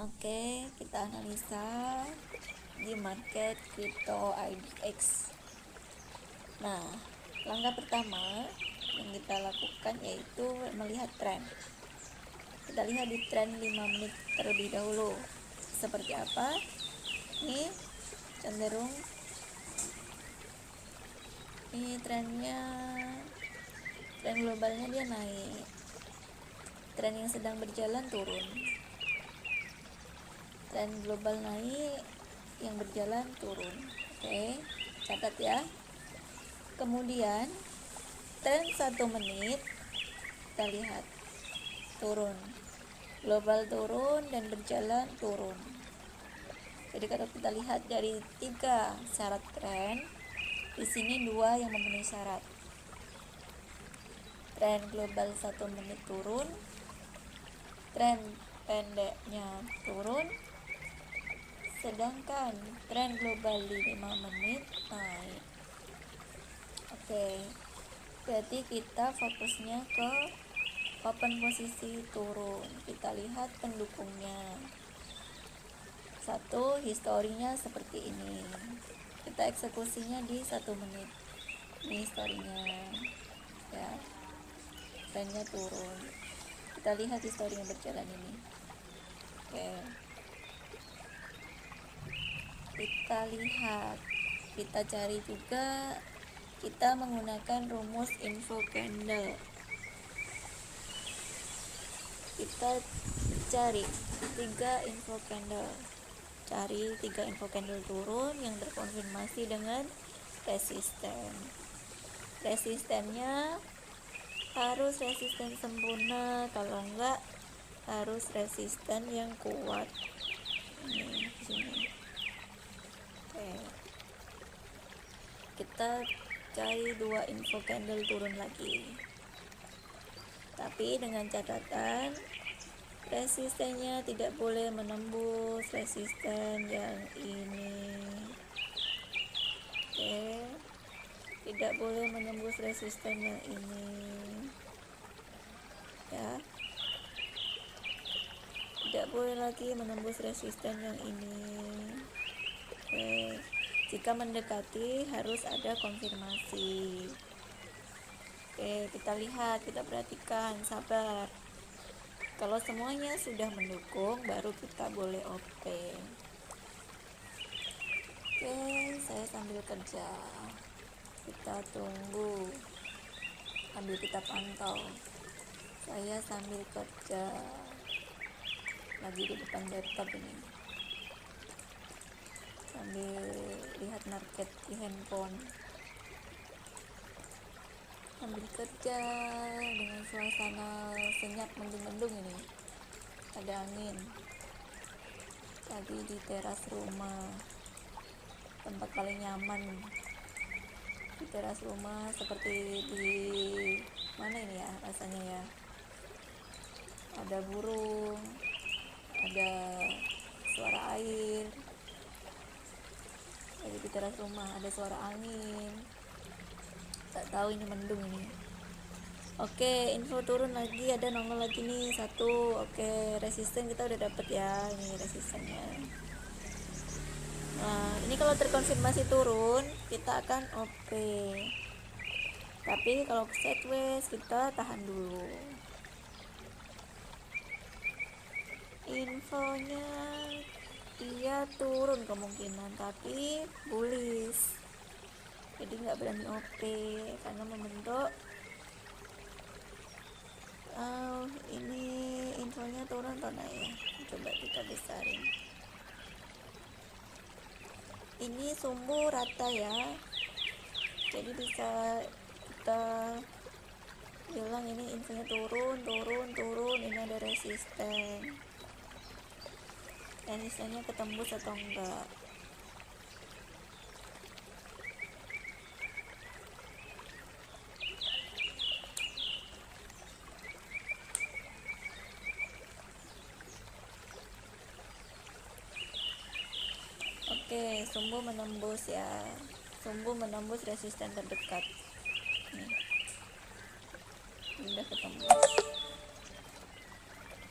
Oke, kita analisa di market crypto IDX. Nah, langkah pertama yang kita lakukan yaitu melihat tren. Kita lihat di tren 5 menit terlebih dahulu. Seperti apa? Ini cenderung ini trennya, tren globalnya dia naik. Tren yang sedang berjalan turun. Tren global naik, yang berjalan turun. Oke, catat ya. Kemudian tren 1 menit kita lihat turun, global turun dan berjalan turun. Jadi kalau kita lihat dari 3 syarat tren, di sini 2 yang memenuhi syarat. Tren global 1 menit turun, tren pendeknya turun, sedangkan tren global di 5 menit naik. Oke, berarti kita fokusnya ke open posisi turun. Kita lihat pendukungnya. 1, historinya seperti ini. Kita eksekusinya di 1 menit. Ini historinya ya, trennya turun. Kita lihat historinya berjalan ini. Oke, kita lihat, kita cari juga, kita menggunakan rumus info candle. Kita cari 3 info candle. Cari 3 info candle turun yang terkonfirmasi dengan resisten. Resistennya harus resisten sempurna, kalau enggak harus resisten yang kuat. Ini di sini. Oke. Kita cari 2 info candle turun lagi. Tapi dengan catatan resistennya tidak boleh menembus resisten yang ini. Oke, tidak boleh menembus resisten yang ini ya, tidak boleh lagi menembus resisten yang ini. Oke, jika mendekati harus ada konfirmasi. Oke, kita lihat, kita perhatikan, sabar. Kalau semuanya sudah mendukung, baru kita boleh open. Oke, saya sambil kerja. Kita tunggu, sambil kita pantau. Saya sambil kerja, lagi di depan laptop ini, sambil lihat market di handphone, sambil kerja dengan suasana senyap mendung-mendung ini. Ada angin. Tadi di teras rumah, tempat paling nyaman di teras rumah, seperti di mana ini ya rasanya ya. Ada burung, ada suara air. Lagi di teras rumah, ada suara angin. Tak tahu ini mendung ini. Oke, info turun lagi, ada nongol lagi nih 1. Oke, resisten kita udah dapet ya, ini resistennya. Nah, ini kalau terkonfirmasi turun, kita akan OP. Tapi kalau sideways kita tahan dulu. Infonya dia turun kemungkinan, tapi bullish. Jadi nggak berani OP karena membentuk. Ini infonya turun atau naik ya? Coba kita besarin. Ini sumbu rata ya, jadi bisa kita bilang ini infonya turun. Ini ada resisten. Resistennya ketembus atau enggak. Oke, sumbu menembus ya, sumbu menembus resisten terdekat. Nih, udah ketemu.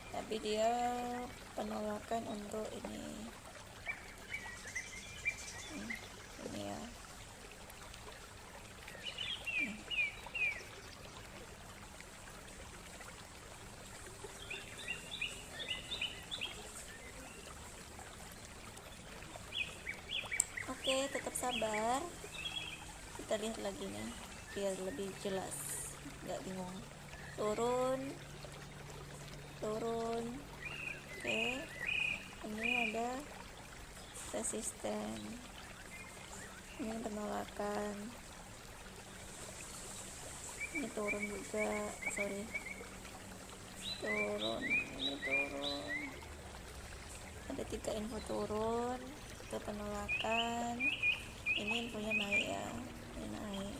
Kita tapi dia penolakan untuk ini ya. Oke, tetap sabar, kita lihat lagi nih biar lebih jelas, nggak bingung. Turun. Oke, ini ada resisten, ini penolakan, ini turun juga, ini turun, ada 3 info turun, itu penolakan, ini infonya naik ya, ini naik.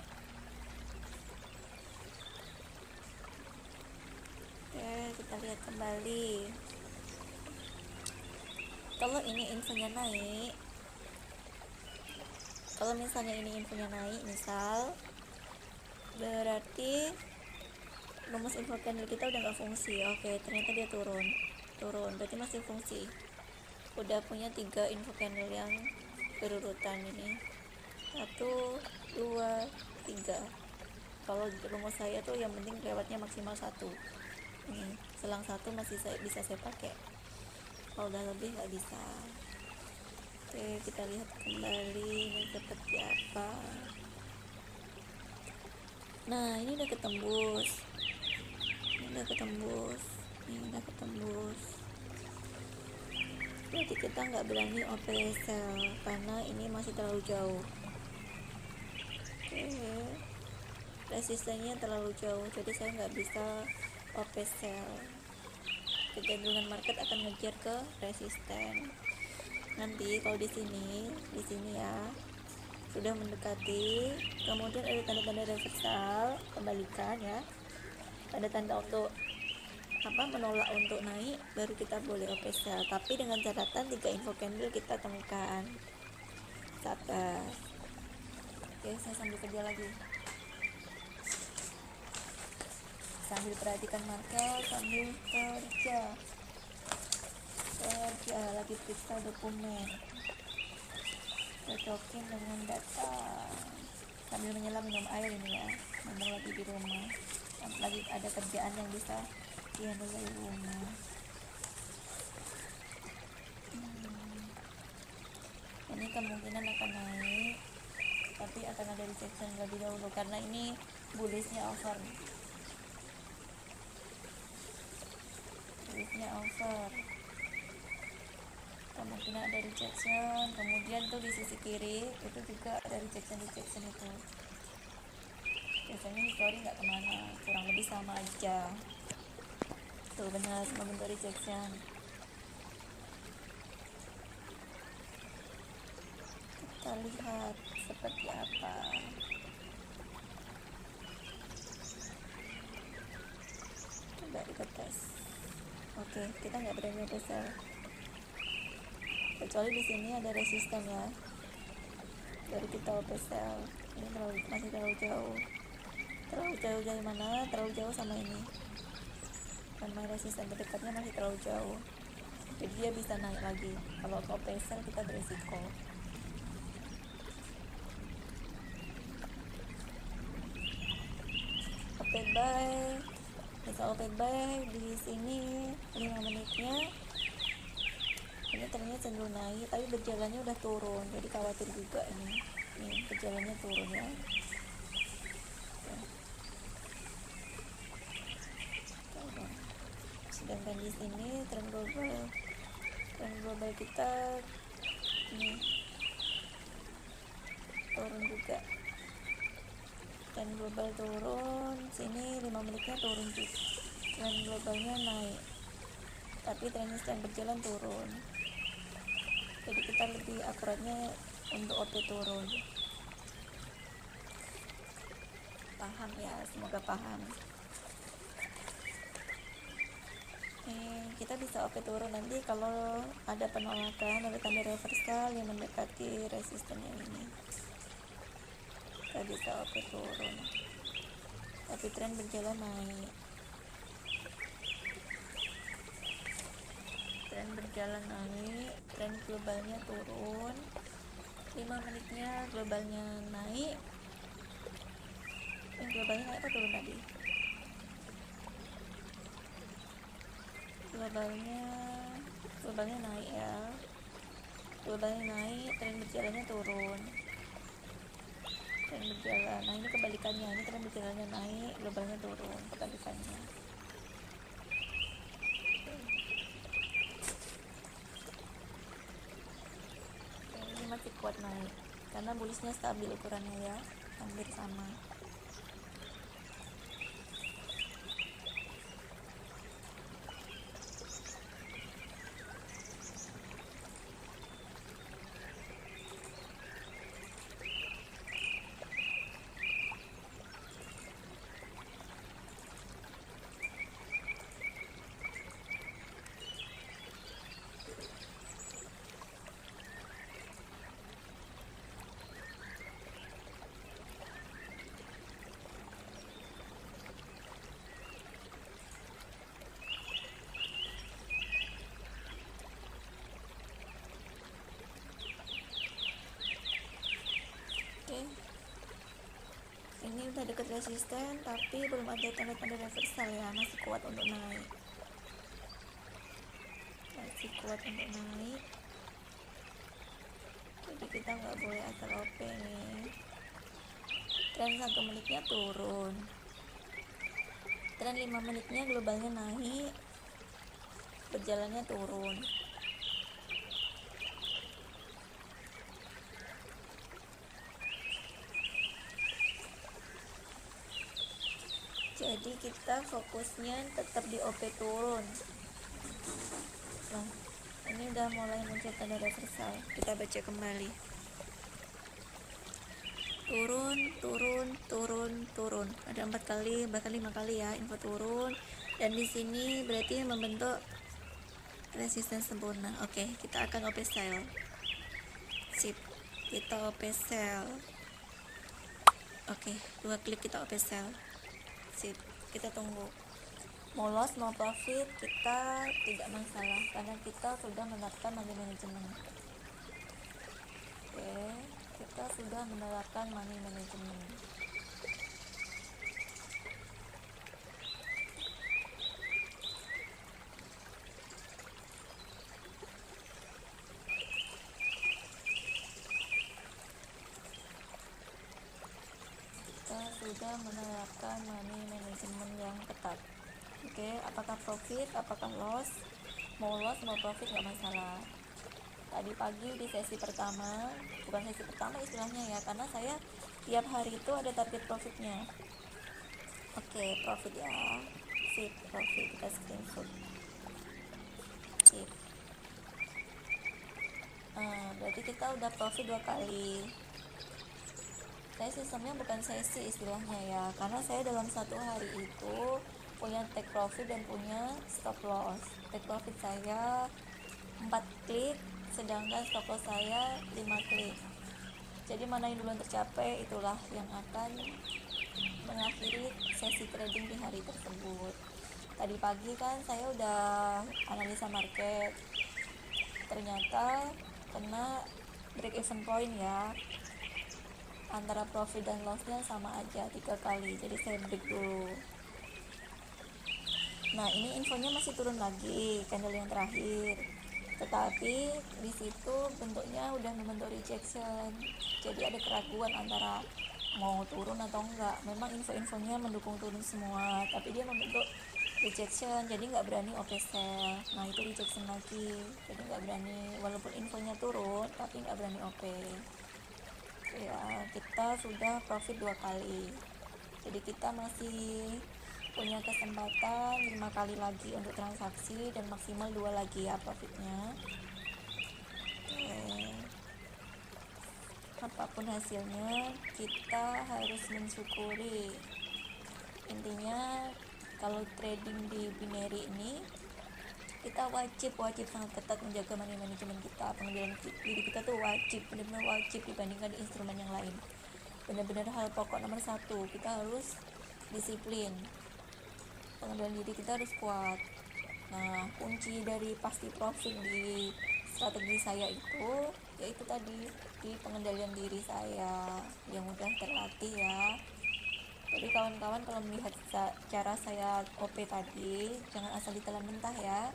Oke, kita lihat kembali. Kalau ini infonya naik, kalau misalnya ini infonya naik, misal berarti rumus info candle kita udah nggak fungsi. Oke, ternyata dia turun, berarti masih fungsi. Udah punya 3 info candle yang berurutan ini, 1, 2, 3. Kalau rumus saya tuh yang penting lewatnya maksimal 1. Ini selang 1 masih bisa saya pakai, kalau udah lebih nggak bisa. Oke, kita lihat kembali ini seperti apa. Nah, ini udah ketembus, berarti kita nggak berani open sell karena ini masih terlalu jauh. Oke, resistennya terlalu jauh, jadi saya nggak bisa open sell. Kecenderungan market akan ngejar ke resisten. Nanti kalau di sini ya sudah mendekati, kemudian ada tanda-tanda reversal, kembalikan ya, tanda-tanda untuk menolak untuk naik, baru kita boleh open sell, tapi dengan catatan 3 info candle kita temukan. Sabar. Oke, saya sambil kerja lagi, sambil perhatikan market, sambil kerja lagi periksa dokumen, cocokin dengan data, sambil menyelam minum air ini ya, memang lagi di rumah, lagi ada kerjaan yang bisa dihandle dari rumah. Ini kemungkinan akan naik, tapi akan ada rejection lebih dahulu karena ini bullishnya over. Kemungkinan ada rejection, kemudian tuh di sisi kiri itu juga ada rejection itu. Biasanya history nggak kemana, kurang lebih sama aja. Tuh benar, semua bentuk rejection. Kita lihat seperti apa. Coba kita tes. Oke, kita nggak berani besar, kecuali di sini ada resisten ya, baru kita open sell. Ini masih terlalu jauh dari mana? Terlalu jauh sama ini, sama resisten terdekatnya masih terlalu jauh, jadi dia bisa naik lagi. Kalau open sell kita beresiko. Open buy di sini 5 menitnya ini ternyata cenderung naik, tapi berjalannya udah turun, jadi khawatir juga ini berjalannya turun ya. Sedangkan di sini tren global kita ini turun juga, tren global turun, sini 5 menitnya turun juga, tren globalnya naik, tapi tren yang berjalan turun, jadi kita lebih akuratnya untuk OP turun. Paham ya, semoga paham. Kita bisa OP turun nanti kalau ada penolakan, ada tanda reversal yang mendekati resistennya ini, kita bisa OP turun, tapi tren berjalan naik. tren berjalan naik, tren globalnya turun, 5 menitnya globalnya naik. Ini globalnya naik apa turun tadi? Globalnya naik ya, globalnya naik, tren berjalannya turun, tren berjalan. Nah ini kebalikannya, ini tren berjalannya naik, globalnya turun, kebalikannya. Ini masih kuat naik karena bullishnya stabil ukurannya ya, hampir sama. Oke, ini udah deket resisten tapi belum ada tanda-tanda reversal ya, masih kuat untuk naik, jadi kita nggak boleh asal OP nih. Tren 1 menitnya turun, tren 5 menitnya globalnya naik, berjalannya turun. Jadi kita fokusnya tetap di OP turun. Nah, ini udah mulai muncul tanda reversal. Kita baca kembali. Turun. Ada 4 kali, bahkan 5 kali ya info turun. Dan di sini berarti membentuk resisten sempurna. Oke, kita akan OP sell. Sip, kita OP sell. Oke, 2 klik kita OP sell. Sip, kita tunggu. Mau loss mau profit kita tidak masalah karena kita sudah menerapkan money management. Oke, kita sudah menerapkan money management. Yang ketat. Oke, apakah profit, apakah loss, mau profit nggak masalah. Tadi pagi di sesi pertama, bukan sesi pertama istilahnya ya, karena saya tiap hari itu ada target profitnya. Oke, profit ya, sip, profit, kita screenshot. Sip. Berarti kita udah profit 2 kali. Saya sistemnya bukan sesi istilahnya ya, karena saya dalam 1 hari itu punya take profit dan punya stop loss. Take profit saya 4 klik, sedangkan stop loss saya 5 klik. Jadi mana yang duluan tercapai itulah yang akan mengakhiri sesi trading di hari tersebut. Tadi pagi kan saya udah analisa market, ternyata kena break even point ya, antara profit dan lossnya sama aja 3 kali, jadi saya break dulu. Nah ini infonya masih turun lagi candle yang terakhir, tetapi di situ bentuknya udah membentuk rejection, jadi ada keraguan antara mau turun atau enggak. Memang info-infonya mendukung turun semua, tapi dia membentuk rejection, jadi nggak berani OP sell. Nah itu rejection lagi, jadi nggak berani, walaupun infonya turun tapi nggak berani OP ya. Kita sudah profit 2 kali, jadi kita masih punya kesempatan 5 kali lagi untuk transaksi dan maksimal 2 lagi ya profitnya. Apapun hasilnya kita harus mensyukuri. Intinya kalau trading di binary ini kita wajib sangat ketat menjaga money management kita. Pengendalian diri kita tuh wajib, benar-benar wajib dibandingkan di instrumen yang lain. Benar-benar hal pokok nomor 1, kita harus disiplin. Pengendalian diri kita harus kuat. Nah, kunci dari pasti profit di strategi saya itu yaitu tadi di pengendalian diri saya yang udah terlatih ya. Jadi kawan-kawan kalau melihat cara saya OP tadi, jangan asal ditelan mentah ya.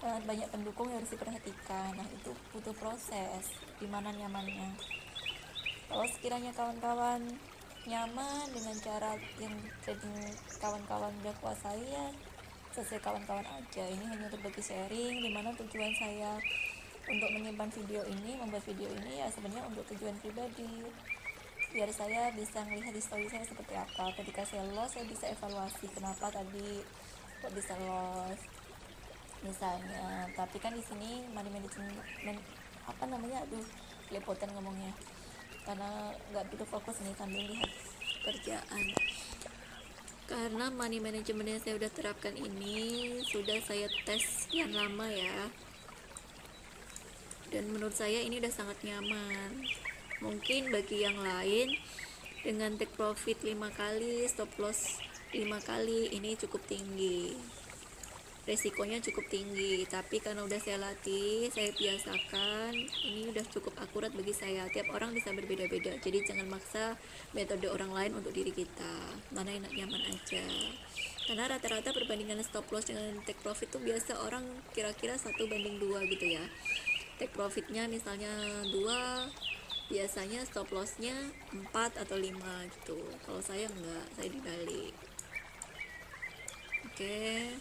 Banyak pendukung yang harus diperhatikan. Nah, itu butuh proses. Gimana nyamannya? Kalau sekiranya kawan-kawan nyaman dengan cara yang trading kawan-kawan udah kuasai ya, sesuai kawan-kawan aja. Ini hanya untuk bagi sharing, dimana tujuan saya untuk menyimpan video ini, membuat video ini ya sebenarnya untuk tujuan pribadi, biar saya bisa melihat histori saya seperti apa. Ketika saya loss, saya bisa evaluasi kenapa tadi kok bisa loss misalnya. Tapi kan di sini money management apa namanya, aduh lepotan ngomongnya karena nggak begitu fokus nih sambil lihat kerjaan. Karena money management yang saya udah terapkan ini sudah saya tes sekian lama ya, dan menurut saya ini udah sangat nyaman. Mungkin bagi yang lain dengan take profit 5 kali, stop loss 5 kali ini cukup tinggi, resikonya cukup tinggi. Tapi karena udah saya latih, saya biasakan, ini udah cukup akurat bagi saya. Tiap orang bisa berbeda-beda, jadi jangan maksa metode orang lain untuk diri kita, mana enak nyaman aja. Karena rata-rata perbandingan stop loss dengan take profit tuh biasa orang kira-kira 1:2 gitu ya. Take profitnya misalnya 2, biasanya stop lossnya 4 atau 5 gitu. Kalau saya enggak, saya dibalik. Oke,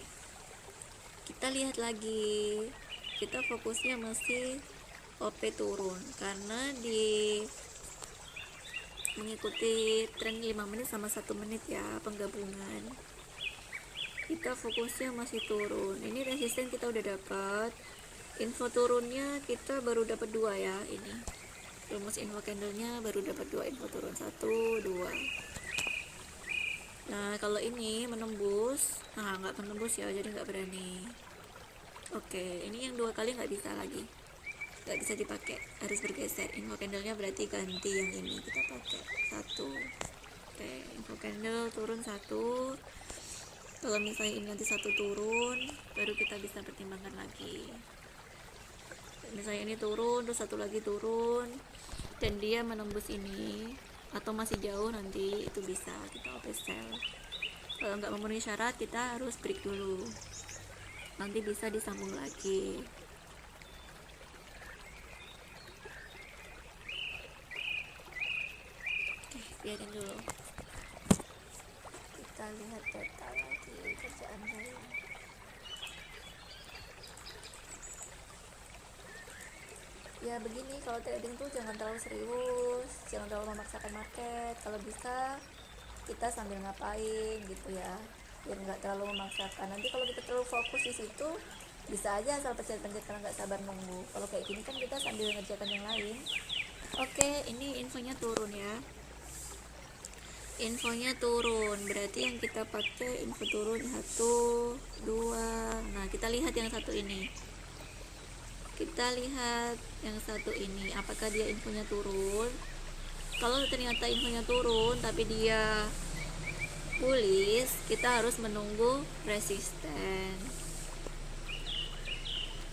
kita lihat lagi. Kita fokusnya masih OP turun karena di mengikuti tren 5 menit sama 1 menit ya, penggabungan. Kita fokusnya masih turun. Ini resisten kita udah dapat. Info turunnya kita baru dapat 2 ya, ini rumus info candlenya baru dapat 2 info turun, 1, 2. Nah kalau ini menembus, nah nggak menembus ya, jadi nggak berani. Oke, ini yang 2 kali nggak bisa lagi, nggak bisa dipakai, harus bergeser. Info candlenya berarti ganti yang ini kita pakai 1. Oke, info candle turun 1. Kalau misalnya ini nanti 1 turun, baru kita bisa pertimbangkan lagi. Misalnya ini turun terus 1 lagi turun dan dia menembus ini atau masih jauh, nanti itu bisa kita open sell. Kalau nggak memenuhi syarat kita harus break dulu, nanti bisa disambung lagi. Oke, biarin dulu, kita lihat data lagi kerjaan saya. Ya begini, kalau trading tuh jangan terlalu serius, jangan terlalu memaksakan market. Kalau bisa kita sambil ngapain gitu ya, biar nggak terlalu memaksakan. Nanti kalau kita terlalu fokus di situ, bisa aja asal pencet-pencet karena nggak sabar nunggu. Kalau kayak gini kan kita sambil ngerjakan yang lain. Oke, ini infonya turun ya. Infonya turun, berarti yang kita pakai info turun 1, 2. Nah kita lihat yang satu ini. Kita lihat yang satu ini, apakah dia infonya turun. Kalau ternyata infonya turun tapi dia bullish, kita harus menunggu resisten.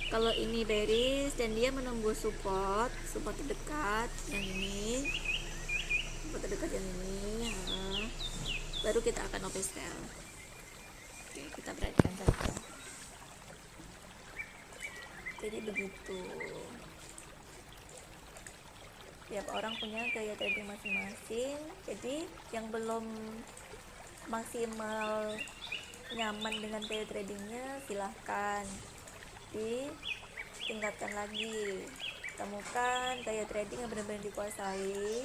Kalau ini bearish dan dia menembus support terdekat yang ini, support terdekat yang ini, baru kita akan open sell. Oke, kita perhatikan saja. Jadi begitu, tiap orang punya gaya trading masing-masing. Jadi yang belum maksimal nyaman dengan gaya tradingnya, silahkan ditingkatkan lagi, temukan gaya trading yang benar-benar dikuasai,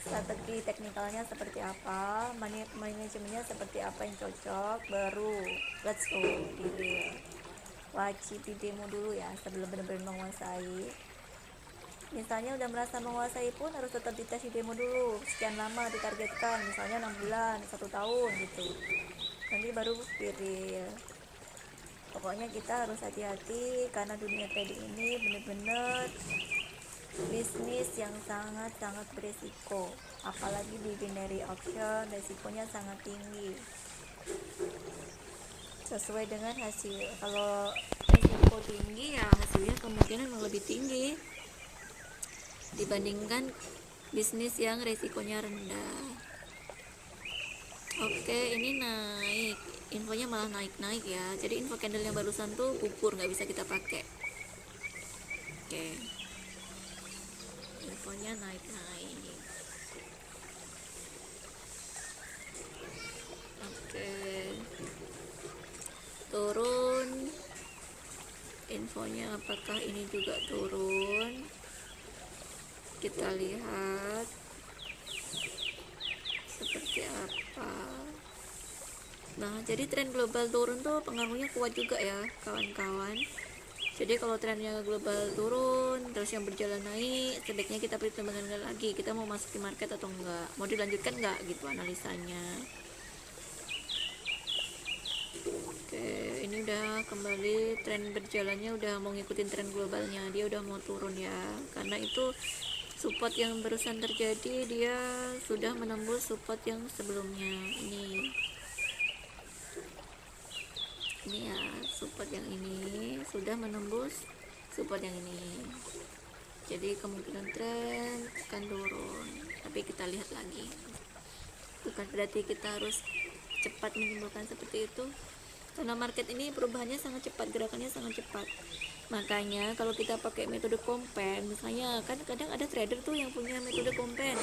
strategi teknikalnya seperti apa, manajemennya seperti apa yang cocok, baru let's go di real. Wajib di demo dulu ya sebelum benar-benar menguasai. Misalnya udah merasa menguasai pun harus tetap dites di demo dulu, sekian lama ditargetkan, misalnya 6 bulan, 1 tahun gitu, nanti baru di real. Pokoknya kita harus hati-hati karena dunia trading ini benar-benar bisnis yang sangat-sangat beresiko, apalagi di binary option, resikonya sangat tinggi. sesuai dengan hasil. Kalau resiko tinggi ya hasilnya kemungkinan lebih tinggi dibandingkan bisnis yang resikonya rendah. Oke, ini naik, infonya malah naik ya. Jadi info candle yang barusan tuh gugur, nggak bisa kita pakai. Oke, infonya naik. Oke, turun, infonya apakah ini juga turun? Kita lihat seperti apa. Nah, jadi tren global turun tuh pengaruhnya kuat juga ya kawan-kawan. Jadi kalau trennya global turun terus yang berjalan naik, sebaiknya kita pertimbangkan lagi kita mau masuk di market atau enggak, mau dilanjutkan enggak gitu analisanya. Oke, ini udah kembali, tren berjalannya udah mau ngikutin tren globalnya, dia udah mau turun ya, karena itu support yang barusan terjadi dia sudah menembus support yang sebelumnya. Ini ya, support yang ini sudah menembus support yang ini, jadi kemungkinan tren akan turun, tapi kita lihat lagi, bukan berarti kita harus cepat menyimpulkan seperti itu, karena market ini perubahannya sangat cepat, gerakannya sangat cepat. Makanya kalau kita pakai metode kompen, misalnya kan kadang ada trader tuh yang punya metode kompen,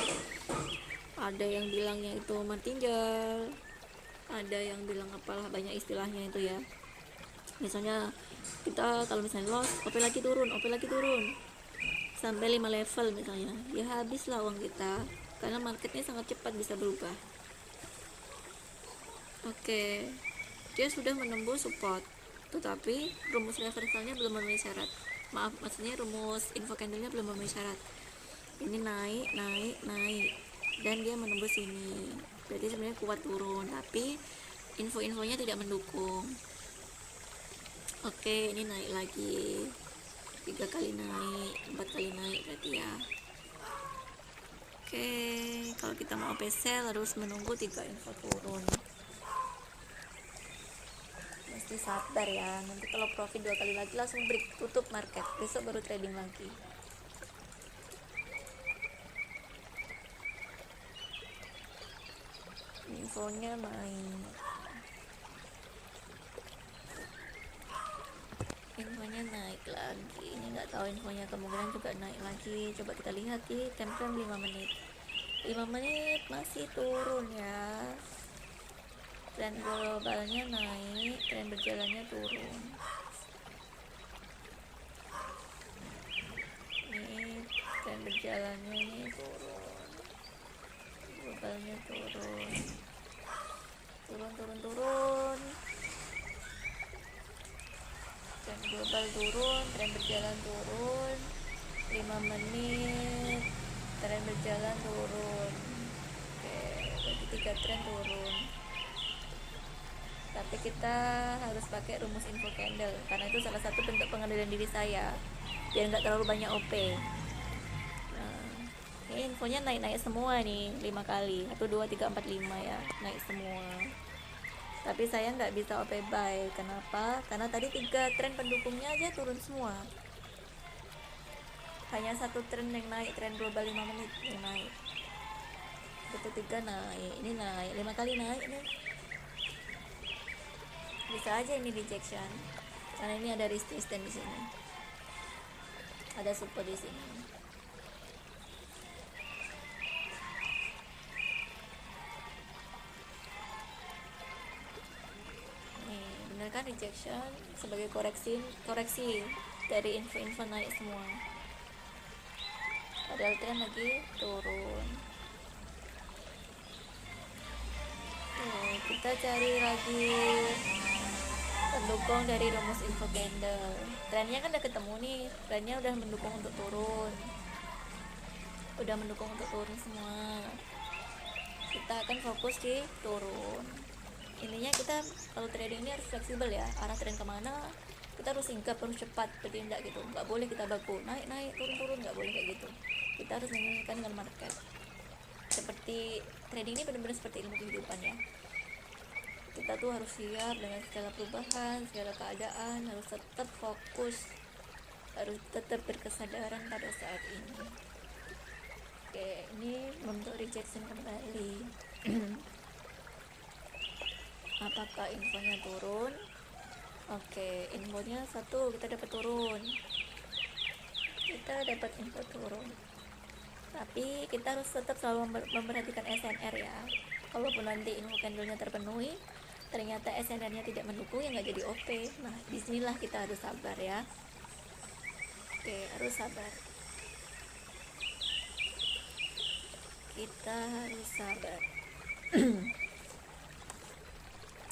ada yang bilangnya itu martingale, ada yang bilang apalah, banyak istilahnya itu ya. Misalnya kita kalau misalnya loss, OP lagi turun sampai 5 level misalnya, ya habislah uang kita, karena marketnya sangat cepat bisa berubah. Oke, dia sudah menembus support, tetapi rumus reversalnya belum memenuhi syarat. Maksudnya rumus info candlenya belum memenuhi syarat. Ini naik, dan dia menembus ini, berarti sebenarnya kuat turun, tapi info-infonya tidak mendukung. Oke, ini naik lagi, 3 kali naik, 4 kali naik berarti ya. Oke, kalau kita mau OP sell harus menunggu 3 info turun, mesti sabar ya. Nanti kalau profit 2 kali lagi langsung break, tutup market, besok baru trading lagi. Infonya naik, lagi. Ini nggak tahu infonya, kemungkinan juga naik lagi. Coba kita lihat di time frame 5 menit. 5 menit masih turun ya. Tren globalnya naik, tren berjalannya turun. Ini tren berjalannya ini turun, globalnya turun. Tren global turun, tren berjalan turun. 5 menit tren berjalan turun. Oke, berarti 3 tren turun, tapi kita harus pakai rumus info candle karena itu salah satu bentuk pengendalian diri saya biar nggak terlalu banyak OP. Nah, ini infonya naik semua nih, 5 kali, 1, 2, 3, 4, 5 ya, naik semua, tapi saya nggak bisa OP buy. Kenapa? Karena tadi 3 tren pendukungnya aja turun semua, hanya 1 tren yang naik, tren global 5 menit yang naik. Itu 3 naik, ini naik 5 kali naik nih. Bisa aja ini rejection karena ini ada resistance di sini, ada support di sini. Nih, bener kan rejection sebagai koreksi dari info-info naik semua, padahal tren lagi turun. Tuh, kita cari lagi pendukung dari rumus info candle. Trennya kan udah ketemu nih, trennya udah mendukung untuk turun, semua. Kita akan fokus di turun. Intinya kita kalau trading ini harus fleksibel ya, arah tren kemana kita harus singkap, harus cepat bertindak gitu, nggak boleh kita baku naik turun, nggak boleh kayak gitu. Kita harus menyesuaikan dengan market. Seperti trading ini benar-benar seperti ilmu kehidupan ya. Kita tuh harus siap dengan segala perubahan, segala keadaan, harus tetap fokus, harus tetap berkesadaran pada saat ini. Oke, ini membentuk rejection kembali. Apakah infonya turun? Oke, infonya satu, kita dapat turun. Kita dapat info turun. Tapi kita harus tetap selalu memperhatikan SNR ya. Kalaupun nanti info candlenya terpenuhi, ternyata SNR-nya tidak mendukung, ya nggak jadi OP. Nah, disinilah kita harus sabar ya. Oke, harus sabar. Kita harus sabar.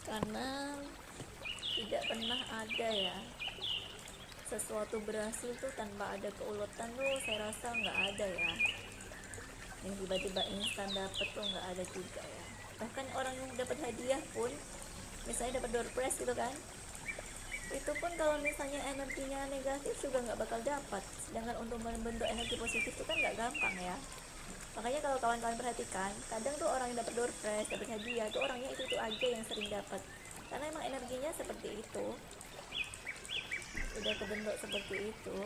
Karena tidak pernah ada ya sesuatu berhasil tuh tanpa ada keuletan tuh, saya rasa nggak ada ya. Yang tiba-tiba instan dapet tuh nggak ada juga ya. Bahkan orang yang dapat hadiah pun, misalnya dapat door prize gitu kan, itu pun kalau misalnya energinya negatif juga nggak bakal dapat. Sedangkan untuk membentuk energi positif itu kan nggak gampang ya. Makanya kalau kawan-kawan perhatikan, kadang tuh orang yang dapat door prize, dapat hadiah tuh orangnya itu aja yang sering dapat, karena emang energinya seperti itu, udah kebentuk seperti itu.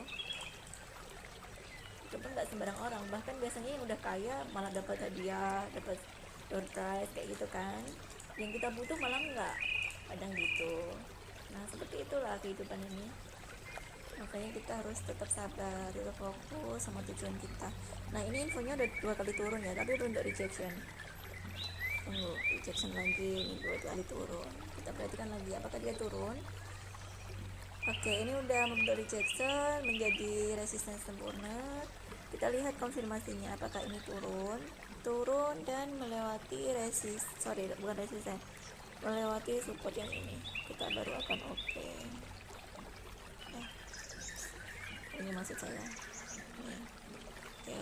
Itu pun nggak sembarang orang, bahkan biasanya yang udah kaya malah dapat hadiah, dapat door prize kayak gitu kan. Yang kita butuh malah enggak, kadang gitu. Nah seperti itulah kehidupan ini. Makanya kita harus tetap sabar, tetap fokus sama tujuan kita. Nah ini infonya udah 2 kali turun ya, tapi itu untuk rejection. Tunggu, rejection lagi, ini 2 kali turun. Kita perhatikan lagi apakah dia turun. Oke, ini udah membentuk rejection menjadi resisten sempurna. Kita lihat konfirmasinya, apakah ini turun dan melewati melewati support yang ini. Kita baru akan oke. Ini maksud saya. Oke.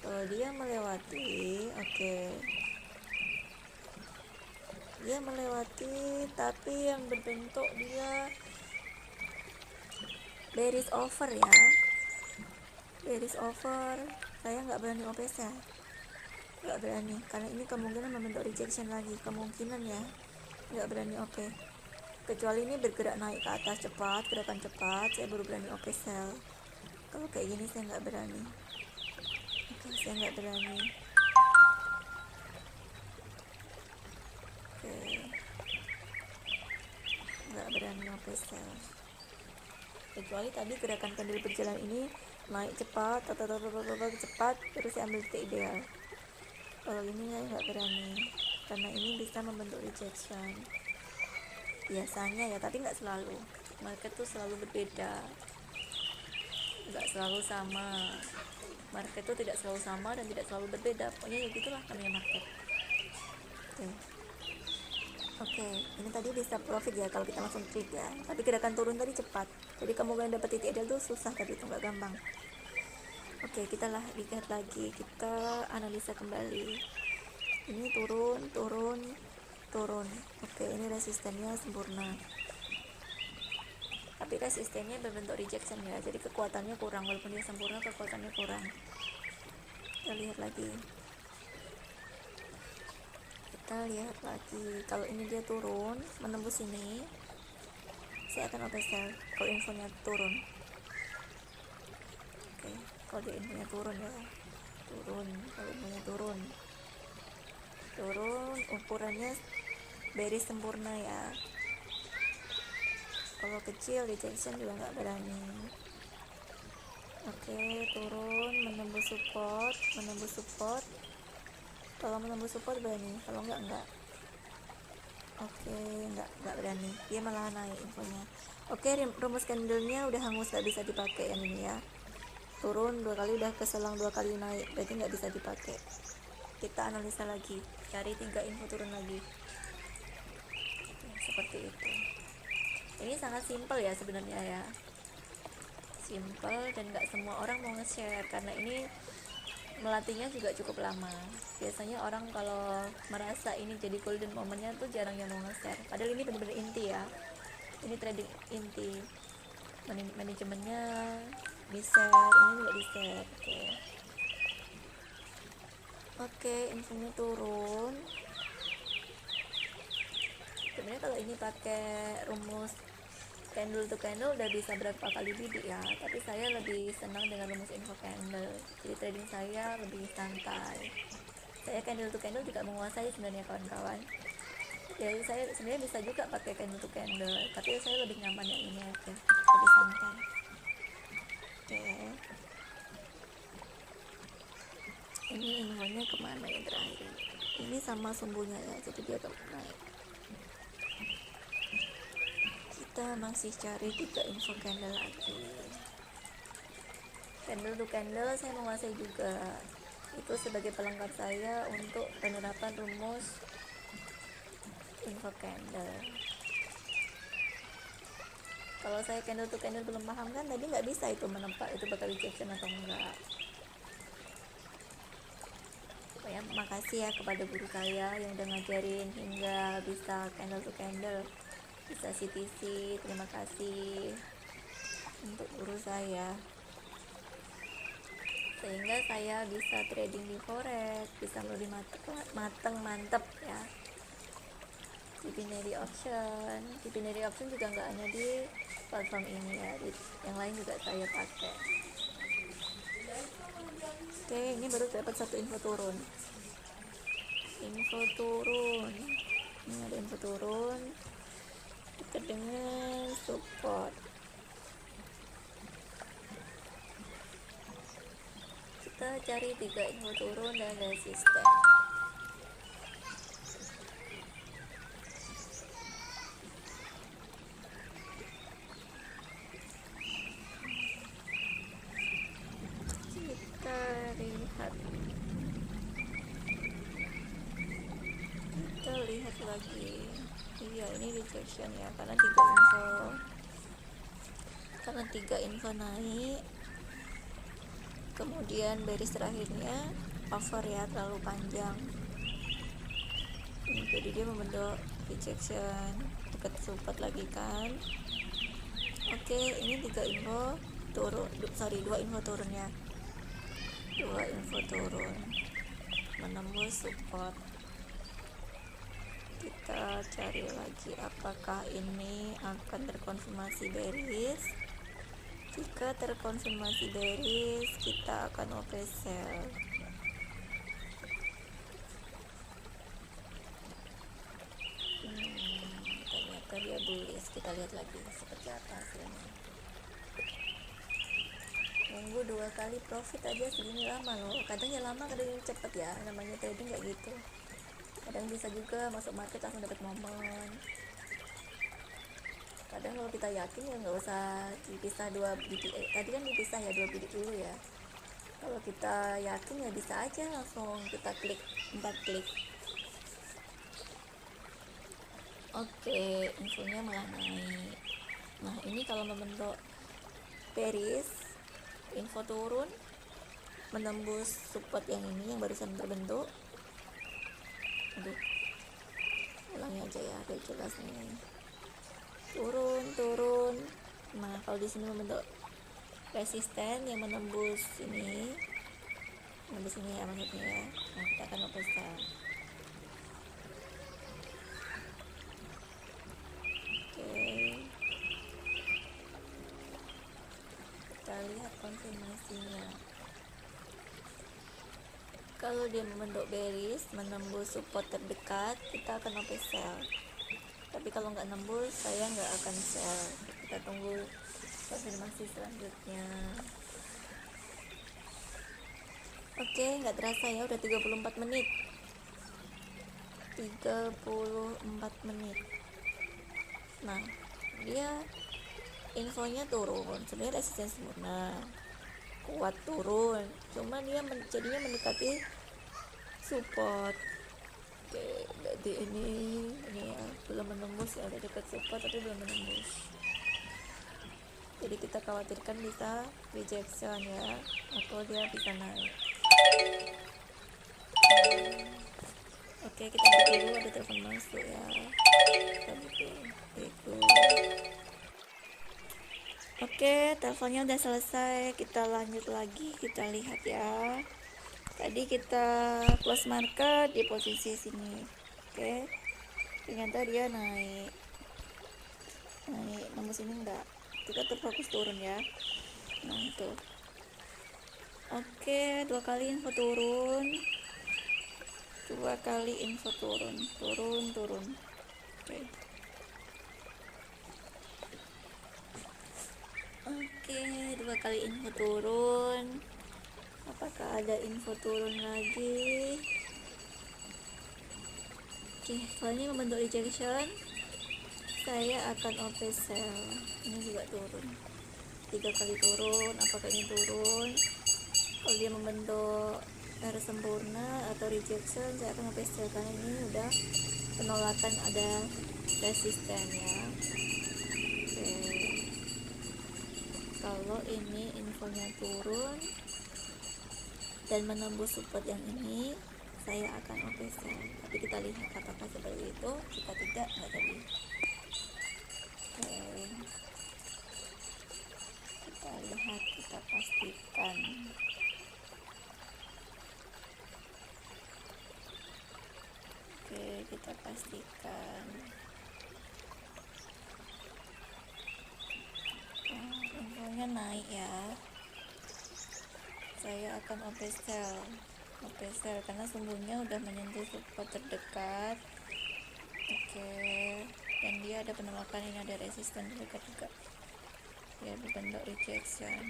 Kalau dia melewati, oke. Dia melewati, tapi yang berbentuk dia bearish over ya. Bearish over. Saya nggak berani OP sell. Nggak berani, karena ini kemungkinan membentuk rejection lagi. Kemungkinan ya. Nggak berani OP. Kecuali ini bergerak naik ke atas cepat, gerakan cepat, saya baru berani OP sell. Kalau kayak gini saya nggak berani. Oke, saya nggak berani. Oke, nggak berani OP sell. Kecuali tadi gerakan candle berjalan ini naik cepat, cepat, terus saya ambil titik ideal. Kalau ini saya nggak berani, karena ini bisa membentuk rejection. Biasanya ya, tapi nggak selalu. Market tuh selalu berbeda, nggak selalu sama. Market tuh tidak selalu sama dan tidak selalu berbeda. Pokoknya ya gitulah namanya market. Oke, ini tadi bisa profit ya kalau kita langsung trade ya. Tapi gerakan turun tadi cepat, jadi kemungkinan dapat titik ideal tuh susah, tadi itu nggak gampang. Oke, kita lihat lagi, kita analisa kembali. Ini turun. Oke, ini resistennya sempurna, tapi resistennya berbentuk rejection ya, jadi kekuatannya kurang. Walaupun dia sempurna, kekuatannya kurang. Kita lihat lagi, kalau ini dia turun menembus ini, saya akan open sell kalau infonya turun. Oke, kalau dia infonya turun ya, kalau infonya turun, ukurannya bearish sempurna ya. Kalau kecil rejection juga nggak berani. Oke, turun menembus support. Kalau menembus support berani, kalau enggak. Oke, enggak berani, dia malah naik infonya. Oke, rumus candlenya udah hangus, nggak bisa dipakai yang ini ya. Turun 2 kali, udah keselang 2 kali naik, berarti nggak bisa dipakai. Kita analisa lagi, cari 3 info turun lagi. Seperti itu. Ini sangat simpel ya sebenarnya ya, simpel, dan nggak semua orang mau nge-share karena ini melatihnya juga cukup lama. Biasanya orang kalau merasa ini jadi golden momennya tuh jarang yang mau nge-share, padahal ini benar-benar inti ya, ini trading inti. Manajemennya di-share, ini juga di-share. Oke, infonya turun. Sebenarnya kalau ini pakai rumus candle to candle udah bisa berapa kali bidik ya, tapi saya lebih senang dengan rumus info candle. Jadi trading saya lebih santai. Saya candle to candle juga menguasai sebenarnya kawan-kawan. Jadi saya sebenarnya bisa juga pakai candle to candle, tapi saya lebih nyaman yang ini aja, lebih santai. Oke, ini infonya kemana ya terakhir? Ini sama sumbunya ya, jadi dia naik. Kita masih cari 3 info candle lagi. Candle to candle saya menguasai juga. Itu sebagai pelengkap saya untuk penerapan rumus info candle. Kalau saya candle to candle belum paham kan tadi nggak bisa itu menempat itu bakal rejection atau enggak. Ya, makasih ya kepada guru saya yang udah ngajarin hingga bisa candle to candle, bisa CTC. Terima kasih untuk guru saya, sehingga saya bisa trading di forex, bisa lebih mantep ya. Di binary option juga nggak hanya di platform ini ya, yang lain juga saya pakai. Oke, ini baru dapat satu info turun. Ini ada info turun dekat dengan support. Kita cari 3 info turun dan resisten. Kita lihat lagi. Iya, ini rejection ya, karena 3 info naik, kemudian bearish terakhirnya over ya, terlalu panjang. Jadi dia membentuk rejection dekat support lagi kan. Oke, ini 2 info turun ya, 2 info turun menembus support. Kita cari lagi apakah ini akan terkonfirmasi bearish. Jika terkonfirmasi bearish, kita akan open sell. Ternyata dia bullish. Kita lihat lagi seperti apa hasilnya. Nunggu 2 kali profit aja segini lama loh. Kadang ya lama, kadang yang cepet ya, namanya trading kayak gitu. Kadang bisa juga masuk market langsung dapat momen. Kadang kalau kita yakin ya nggak usah dipisah 2 bidik. Tadi kan dipisah ya 2 bidik dulu ya. Kalau kita yakin ya bisa aja langsung kita klik 4 klik. Oke, infonya malah naik. Nah, ini kalau membentuk bearish, info turun menembus support yang ini yang barusan terbentuk. Aduh, ulangi aja ya, biar jelas nih. Turun. Nah, kalau di sini membentuk resisten yang menembus ini ya maksudnya ya. Nah, kita akan open sell. Kita lihat konfirmasinya. Kalau dia membentuk bearish menembus support terdekat, kita akan open sell. Tapi kalau nggak nembus, saya nggak akan sell. Kita tunggu konfirmasi selanjutnya. Oke, nggak terasa ya, udah 34 menit. 34 menit. Nah, dia infonya turun, sebenarnya resisten sempurna, kuat turun, cuma dia jadinya mendekati support. Oke, berarti ini ya belum menembus ya, udah dekat support tapi belum menembus. Jadi kita khawatirkan bisa rejection ya, atau dia bisa naik. Oke, kita break dulu, ada telepon masuk ya. Kita break dulu. Oke, teleponnya udah selesai. Kita lanjut lagi, kita lihat ya. Tadi kita close market di posisi sini. Oke. ternyata dia naik nembus ini enggak, kita terfokus turun ya. Nah itu oke, 2 kali info turun, 2 kali info turun. Oke, 2 kali info turun. Apakah ada info turun lagi? Oke, kalau ini membentuk rejection, saya akan open sell. Ini juga turun, 3 kali turun. Apakah ini turun? Kalau dia membentuk arah sempurna atau rejection, saya akan open sell karena ini udah penolakan, ada resisten ya. Oke, kalau ini infonya turun dan menembus support yang ini, saya akan open sell. Tapi kita lihat apakah seperti itu. Jika tidak, nggak jadi. Oke, kita lihat, kita pastikan. Oke, kita pastikan. Infonya naik ya. Saya akan open sell karena sumbunya udah menyentuh support terdekat. Oke, dan dia ada penolakan, ini ada resisten terdekat juga. Dia berbentuk rejection.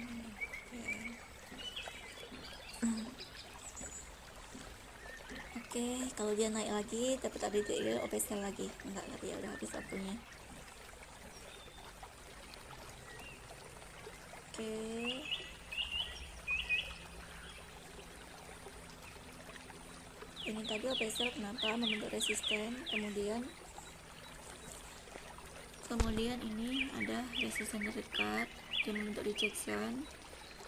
Oke, kalau dia naik lagi dapat ADTL, open sell lagi. Enggak, tapi ya udah habis waktunya. Oke, ini tadi open sell kenapa? Membentuk resisten, kemudian ini ada resisten terdekat, dia membentuk rejection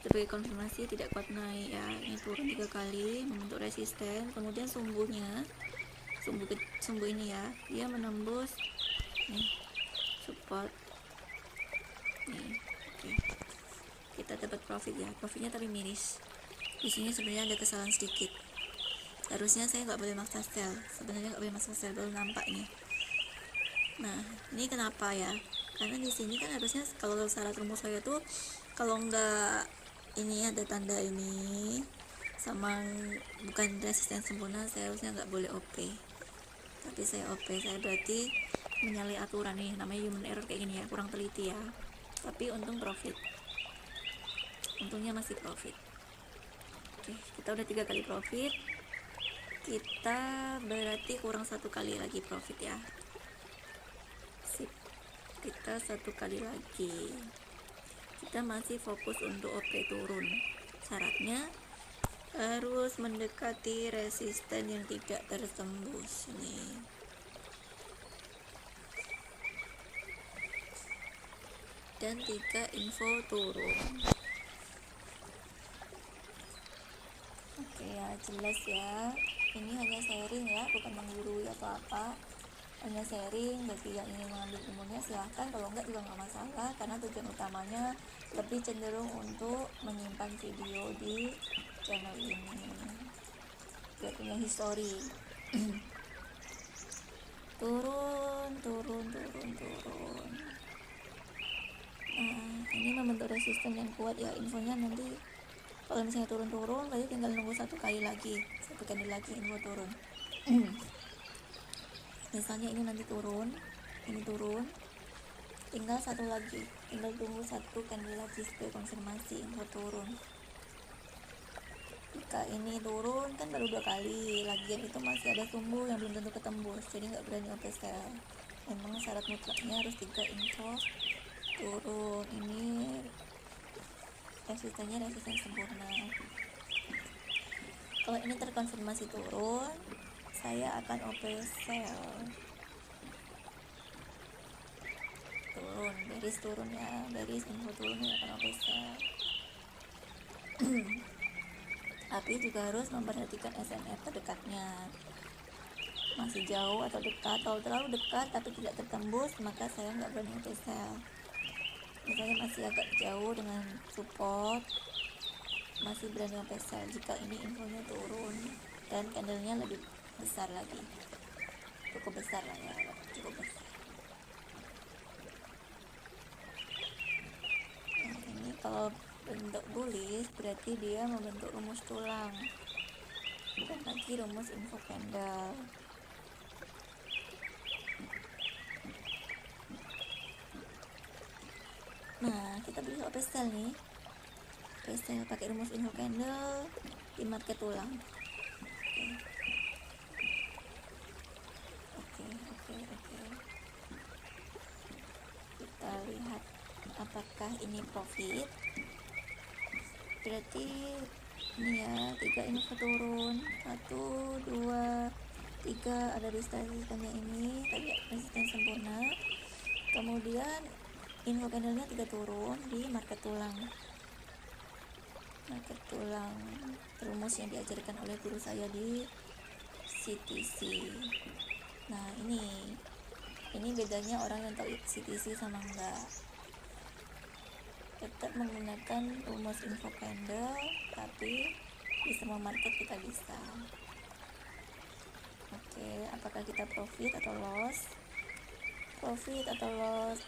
sebagai konfirmasi tidak kuat naik ya. Ini turun 3 kali, membentuk resisten, kemudian sumbu ini ya, dia menembus nih support nih. Oke, kita dapat profit ya, profitnya tapi miris. Di sini sebenarnya ada kesalahan sedikit, harusnya saya nggak boleh maksa sell, baru nampak ini. Nah, ini kenapa ya? Karena di sini kan harusnya kalau syarat rumus saya tuh kalau nggak ini ada tanda ini sama bukan resisten sempurna, saya harusnya nggak boleh OP. Tapi saya OP, saya berarti menyalahi aturan nih, namanya human error kayak gini ya, kurang teliti ya. Tapi untung profit, untungnya masih profit. Oke, kita udah 3 kali profit, kita berarti kurang 1 kali lagi profit ya. Sip, kita 1 kali lagi. Kita masih fokus untuk OP turun, syaratnya harus mendekati resisten yang tidak tertembus nih. Dan 3 info turun. Oke ya, jelas ya, ini hanya sharing ya, bukan menggurui atau apa, hanya sharing. Bagi yang ingin mengambil ilmunya silahkan, kalau enggak juga nggak masalah, karena tujuan utamanya lebih cenderung untuk menyimpan video di channel ini biar punya histori. turun. Nah, ini membentuk resisten yang kuat ya. Infonya nanti kalau misalnya turun berarti tinggal nunggu 1 kali lagi, 1 candle lagi info turun. Misalnya ini nanti turun, tinggal 1 lagi, tinggal tunggu 1 candle lagi sebagai konfirmasi info turun. Jika ini turun kan baru 2 kali, lagian itu masih ada sumbu yang belum tentu ketembus, jadi nggak berani open sell. Memang syarat mutlaknya harus 3 info turun. Ini resistennya resisten sempurna. Kalau ini terkonfirmasi turun, saya akan open sell. Turun, bearish turun ya, bearish info turun ya, akan open sell. Tapi juga harus memperhatikan SNF terdekatnya, masih jauh atau dekat. Kalau terlalu dekat tapi tidak tertembus, maka saya nggak berani open sell. Misalnya masih agak jauh dengan support, masih berani open sell jika ini infonya turun dan candlenya lebih besar lagi, cukup besar lah ya, cukup besar. Nah, ini kalau bentuk bullish berarti dia membentuk rumus tulang, bukan lagi rumus info candle. Nah, kita beli OP sell nih. OP sell pakai rumus info candle di market tulang. Oke. Kita lihat apakah ini profit. Berarti ini ya, 3 info turun, 1, 2, 3 ada resistennya ini, tadi resisten sempurna. Kemudian info candlenya 3 turun di market tulang, rumus yang diajarkan oleh guru saya di CTC. Nah, ini bedanya orang yang tahu CTC sama enggak. Tetap menggunakan rumus info candle, tapi di semua market kita bisa. Oke, apakah kita profit atau loss? Profit atau loss?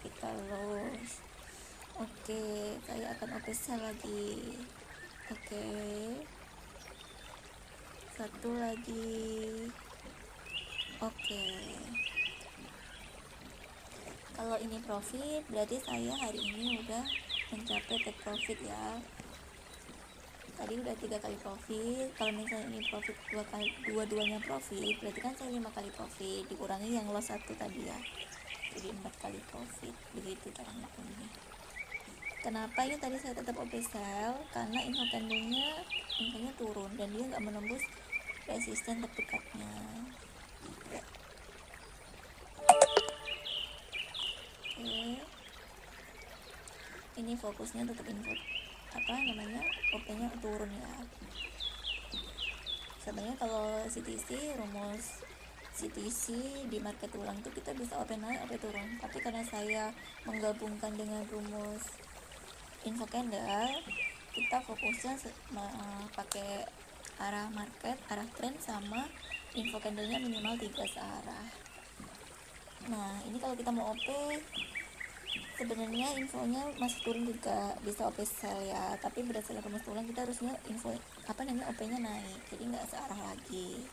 Kita loss. Oke, saya akan OP sell lagi. Oke, satu lagi. Oke, kalau ini profit berarti saya hari ini udah mencapai take profit ya. Tadi udah 3 kali profit. Kalau misalnya ini profit dua-duanya profit, berarti kan saya 5 kali profit dikurangi yang loss 1 tadi ya, jadi 4 kali profit. Begitu cara ngitungnya. Kenapa ini tadi saya tetap OP sell? Karena info candlenya infonya turun dan dia nggak menembus resisten terdekatnya. Oke, ini fokusnya tetap info OP-nya turun ya. Sebenarnya kalau CTC, rumus CTC di market tulang itu kita bisa OP naik, OP turun. Tapi karena saya menggabungkan dengan rumus info candle, kita fokusnya pakai arah market, arah trend, sama info candlenya minimal 3 searah. Nah, ini kalau kita mau OP, sebenarnya infonya masih turun juga bisa OP sell ya, tapi berdasarkan rumus tulang kita harusnya OP-nya naik, jadi nggak searah lagi.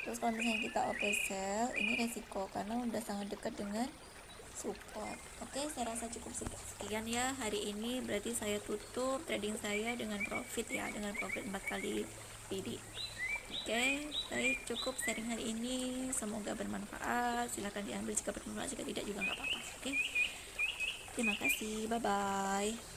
Terus kalau misalnya kita OP sell, ini resiko karena udah sangat dekat dengan support. Oke, saya rasa cukup sekian ya hari ini. Berarti saya tutup trading saya dengan profit ya, dengan profit 4 kali PD. Oke, baik, cukup sharing hari ini. Semoga bermanfaat. Silahkan diambil jika bermanfaat, jika tidak juga nggak apa-apa. Oke, terima kasih, bye bye.